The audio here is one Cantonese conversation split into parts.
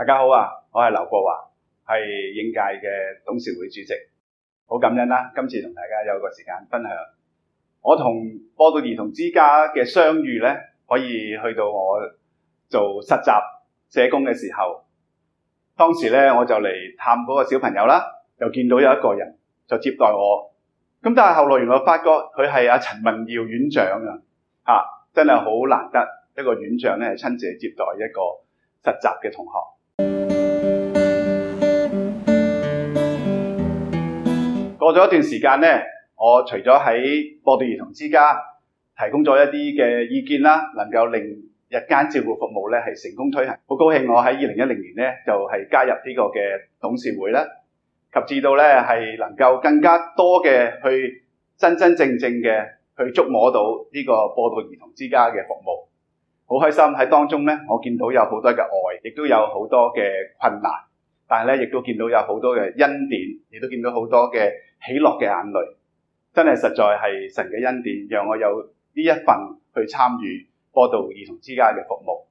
大家好啊，我係劉國華，係應屆嘅董事會主席，好感恩啦，今次同大家有個時間分享。我同播道兒童之家嘅相遇呢，可以去到我做實習社工嘅時候，當時呢，我就嚟探嗰個小朋友啦，就見到有一個人就接待我，咁但係後來原來發覺佢係阿陳文耀院長啊，真係好難得一個院長呢係親自接待一個實習嘅同學。過咗一段時間呢，我除咗喺播道兒童之家提供咗一啲嘅意見啦，能夠令日間照顧服務咧係成功推行，好高興我喺2010年咧就係加入呢個嘅董事會啦，及至到咧係能夠更加多嘅去真正嘅去觸摸到呢個播道兒童之家嘅服務，好開心喺當中咧，我見到有好多嘅愛，亦都有好多嘅困難，但係咧亦都見到有好多嘅恩典，亦都見到好多嘅喜樂嘅眼淚，真係實在係神嘅恩典，讓我有呢一份去參與播道兒童之家嘅服務。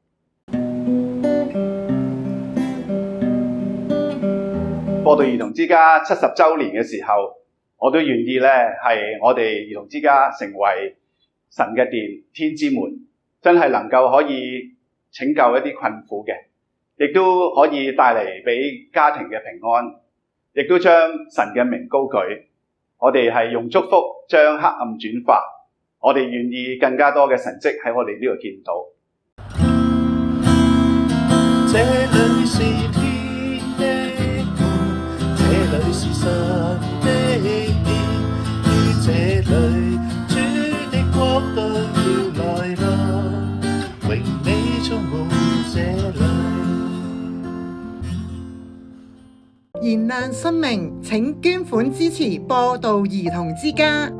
播道兒童之家70週年嘅時候，我都願意咧係我哋兒童之家成為神嘅殿、天之門，真係能夠可以拯救一啲困苦嘅，亦都可以帶嚟俾家庭嘅平安，亦都將神嘅名高舉。我哋係用祝福將黑暗轉化，我哋願意更加多嘅神蹟喺我哋呢度見到。這裏是天的門，這裏是神的殿，於這裏主的國度要來臨，榮美充滿這裏。燃亮生命，請捐款支持播道兒童之家。